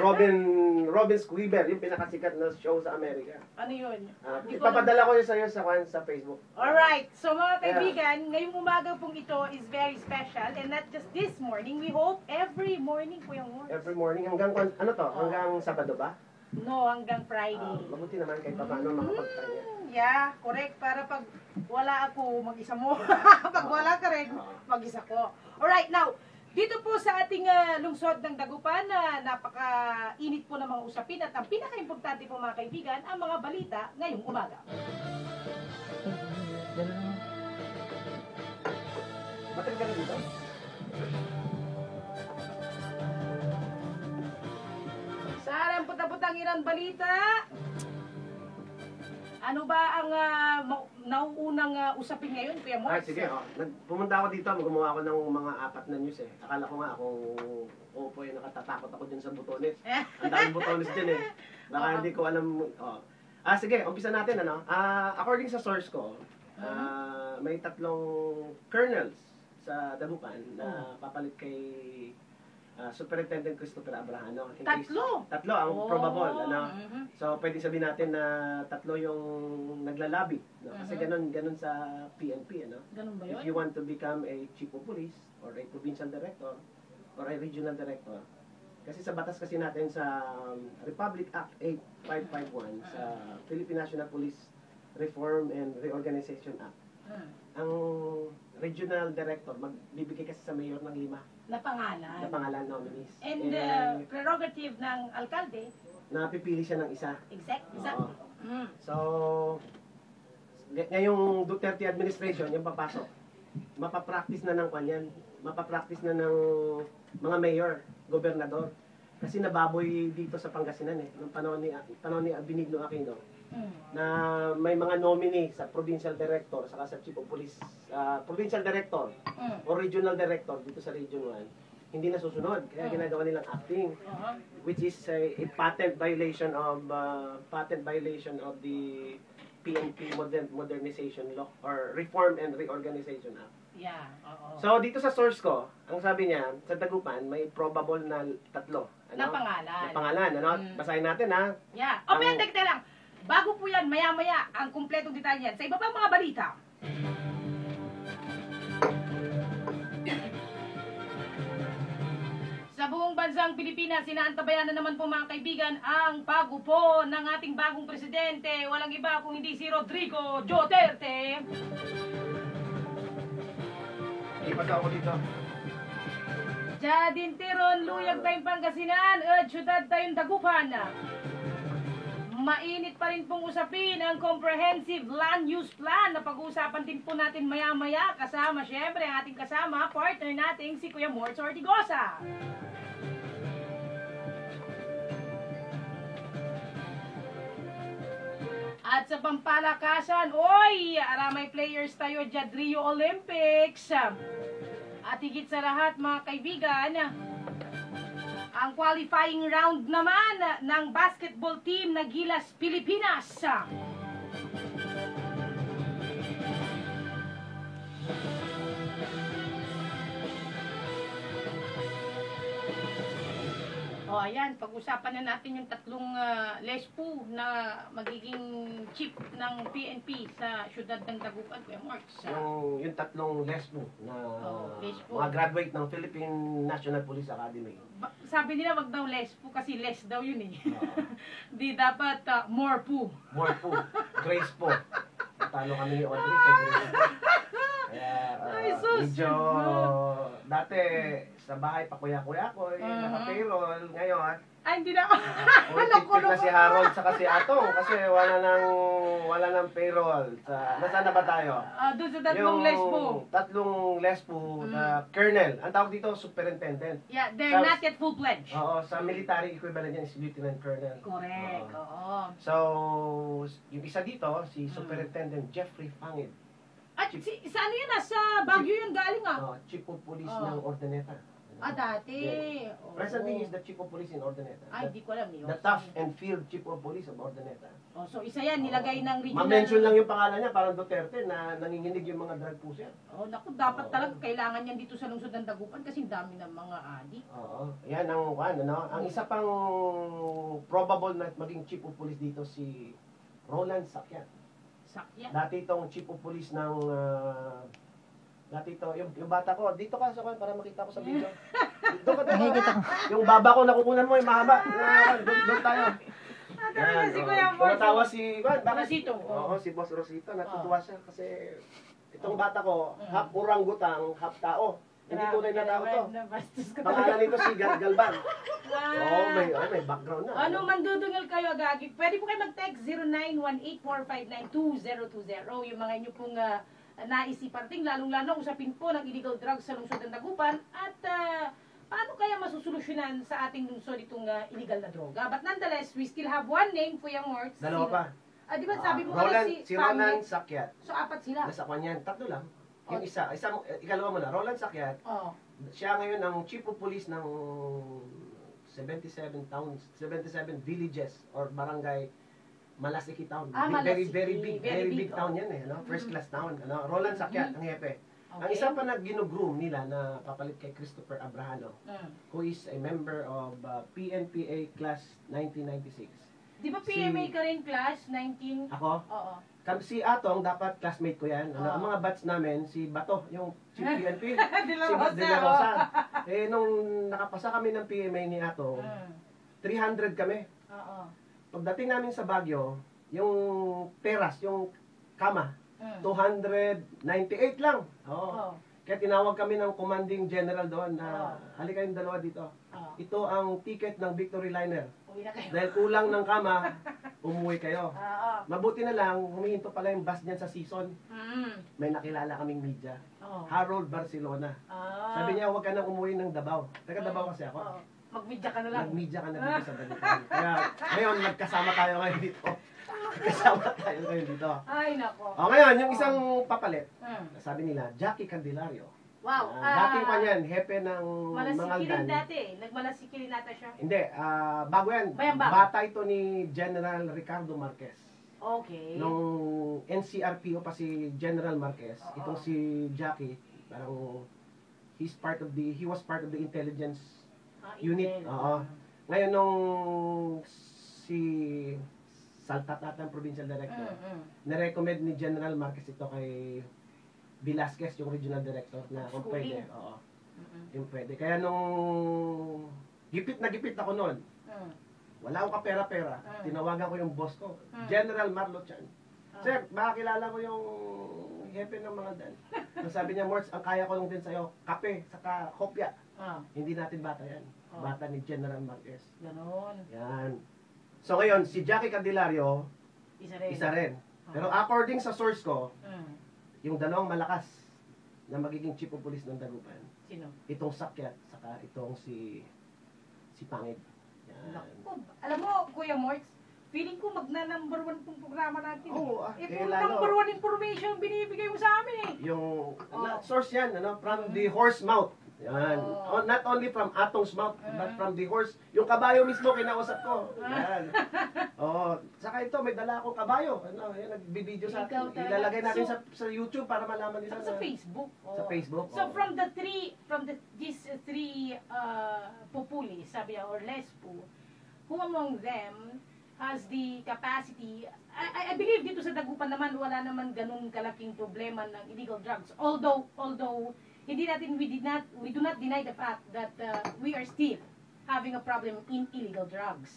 Robin Squiber, yung pinakasikat na show sa Amerika. Ano yun? Ipapadala ko yun sa'yo sa Facebook. Alright, so mga kaibigan, ngayong umaga pong ito is very special and not just this morning, we hope every morning po yung words. Every morning, hanggang, ano to? Hanggang Sabado ba? No, hanggang Friday. Mabuti naman kahit paano makapagpahinga. Yeah, correct. Para pag wala ako, mag-isa mo. Pag wala ka rin, mag-isa ko. Alright, now, dito po sa ating lungsod ng Dagupan, napaka-init po ng mga usapin at ang pinaka-importante po mga kaibigan, ang mga balita ngayong umaga. Bakit ka na dito? Sa harang puta-putang irang balita, ano ba ang nauunang usapin ngayon, Kuya Morse? Sige. Pumunta ako dito, gumawa ako ng mga 4 na news eh. Akala ko nga akong opo eh, nakatatakot ako dun sa butones. Ang daming butones dyan eh. Baka hindi ko alam. Sige, umpisa natin ano. According sa source ko, may 3 colonels sa Dagupan na papalit kay Superintendent Christopher Abrahano. Tatlo ang probable. So, pwede sabihin natin na 3 yung naglalabi. No? Kasi ganun sa PNP. Ganun ba yun? If you want to become a chief of police or a provincial director or a regional director, kasi sa batas kasi natin sa Republic Act 8551 sa Philippine National Police Reform and Reorganization Act, ang regional director magbibigay kasi sa mayor ng 5 na pangalan nominees. And prerogative ng alkalde, napipili siya ng isa. Exactly. So, ngayong Duterte administration, yung papasok, mapapractice na ng kanyan, mapapractice na ng mga mayor, gobernador. Kasi nababoy dito sa Pangasinan eh, noong panahon ni Benigno Aquino, na may mga nominee sa provincial director, saka sa chief of police, provincial director o regional director dito sa Region 1, hindi nasusunod. Kaya ginagawa nilang acting, which is a patent violation of the PNP Modernization Law or Reform and Reorganization Act. Yeah, So dito sa source ko, ang sabi niya, sa Dagupan may probable na 3 na pangalan. Na pangalan, basahin natin ha. Yeah. Pero teka lang. Bago po yan, maya-maya, ang kumpletong detalye yan. Sa iba pang mga balita. Sa buong bansang Pilipinas, sinaantabayan na naman po mga kaibigan ang pagupo ng ating bagong presidente. Walang iba kung hindi si Rodrigo Duterte. Ipas ako dito. Jadinteron, luyag tayong Pangasinan, syudad tayong Dagupan. Mainit pa rin pong usapin ang comprehensive land use plan na pag-uusapan din po natin maya-maya kasama syempre ang ating kasama, partner nating si Kuya Morse Ortigosa. At sa pampalakasan, aramay players tayo dyan, Rio Olympics. At higit sa lahat mga kaibigan, ang qualifying round naman ng basketball team na Gilas Pilipinas. Ayan, pag-usapan na natin yung 3 lespo na magiging chief ng PNP sa syudad ng Dagupan, Kuya Morse. Yung 3 lesbo na lesbo. mga graduate ng Philippine National Police Academy. Sabi nila wag daw lespo kasi less daw yun eh. Di dapat more po. More po. Grace po. Talo kami ni Audrey kay Grace po. Kaya medyo dati sa bahay pa kuya-kuya ko, naka-payroll. Ngayon, hindi na. Tipid na si Harold sa si Atong kasi wala nang payroll. Nasaan na ba tayo? Doon sa 3 lespo. 3 lespo na colonel. Ang tawag dito, superintendent. Yeah, they're not yet full-fledged. Oo, sa military equivalent yan is lieutenant colonel. Correct, So, yung isa dito, si Superintendent Jeffrey Fangid. At sa ano yan, sa Baguio yun galing Chief of Police ng Ordaneta. Dati. Yes. Oo. Presently, he's the chief of police in Ordoneta. Ay, di ko alam yun. The tough and field chief of police of Ordoneta. Oh, so isa yan, nilagay ng regional. Ma-mention lang yung pangalan niya, parang Duterte, na nanginginig yung mga drug pusher. Oh, naku, dapat talaga kailangan yan dito sa lungsod ng Dagupan kasi dami ng mga adik. Oo. Yan ang ano. Ang isa pang probable na maging chief of police dito si Roland Sakyat. Sakya. Dati itong chief of police ng dati ito, yung bata ko, dito ka sa para makita ko sa video. Dito ka dito. Yung baba ko nakukunan mo, yung mahaba. Doon tayo. Talaga si Kuya Boss. Tumatawa si Rosito. Oo, si Boss Rosito. Natutuwa siya kasi itong bata ko, half orangutang, half tao. Hindi tunay na tao to. Pangalan nito si Galban. Oo, may background na. Ano, mandudungal kayo, Gagi. Pwede po kayo mag-text 0918-459-2020. Yung mga inyo pong naisiparting, lalong-lalo usapin po ng illegal drugs sa lungsod ng Dagupan. At paano kaya masusolusyonan sa ating lungsod itong illegal na droga? But nonetheless, we still have one name, Kuya Morts. Dalawa pa. Di ba sabi mo Si Roland Pangit? Sakyat. So, apat sila. Nasa kanyan, tatlo lang. Yung ikalawa mo na, Roland Sakyat. Oh. Siya ngayon ang chief of police ng 77 towns, 77 villages or barangay Malasiki town. Malasiki. Very big town oh. yan eh, no? First class town. Ano? Roland Sakyat, ang hepe. Ang isa pa na ginugroom nila na papalit kay Christopher Abrahano, who is a member of PNPA class 1996. Di ba PMA ka rin class 19? Ako? Oo. Si Atong, dapat classmate ko yan. Ang mga batch namin, si Bato, yung si PNP. De La Rosa. De La Rosa. Nung nakapasa kami ng PMA ni Atong, 300 kami. Oo. Pagdating namin sa Baguio, yung teras, yung kama, 298 lang. Oo. Kaya tinawag kami ng commanding general doon na halika kayong dalawa dito. Ito ang ticket ng Victory Liner. Uwi na kayo. Dahil kulang ng kama, umuwi kayo. Oo. Mabuti na lang, humihinto pala yung bus niyan sa season. May nakilala kaming media. Harold Barcelona. Sabi niya, huwag ka nang umuwi ng Davao. Taga Davao kasi ako. Mag-media ka na lang. Nag-media ka na dito sa Dagupan. Kaya ngayon, nagkasama tayo ngayon dito. Nagkasama tayo ngayon dito. Ay, nako. Ngayon, yung isang papalit, sabi nila, Jackie Candelario. Wow. Dating pa niyan, hepe ng Malasiki rin Mangaldan. dati. Nagmalasiki rin nata siya. Hindi, bago yan. Bayambang. Bata ito ni General Ricardo Marquez. Okay. Nung NCRPO pa si General Marquez, itong si Jackie, parang he was part of the intelligence unit. Oo. Ngayon nung si Saltat atang provincial director, na-recommend ni General Marquez ito kay Velasquez, yung regional director, na kung pwede. Oo. Yung pwede. Kaya nung gipit ako noon, wala akong kapera-pera. Tinawagan ko yung boss ko, General Marlo Chan. Sir, makakilala ko yung hepe ng mga dan. So sabi niya, Morts, ang kaya ko lang din sa'yo, kape, saka kopya. Hindi natin bata yan. Bata ni General Marquez. Ganon. Yan. So ngayon, si Jackie Candelario, isa rin. Pero according sa source ko, yung dalawang malakas na magiging chief of police ng Dagupan, Sino? itong Sakyat, saka itong si Pangit. Yan. Naku, alam mo, Kuya Morts, feeling ko magna-number 1 pong programa natin. Oo, puro lalo. number 1 information binibigay mo sa amin eh. Yung source yan, from the horse mouth. Yan. Not only from Atong's mouth, but from the horse. Yung kabayo mismo, kinausap ko. Yan. Saka ito, may dala akong kabayo. Yan, nagbibideo sa atin. Ilalagay natin sa YouTube para malaman nila. Sa Facebook. Sa Facebook. So from these three pupuli, sabi niya, or lespo, who among them has the capacity, I believe dito sa Dagupan naman, wala naman ganun kalaking problema ng illegal drugs. Although we do not deny the fact that we are still having a problem in illegal drugs.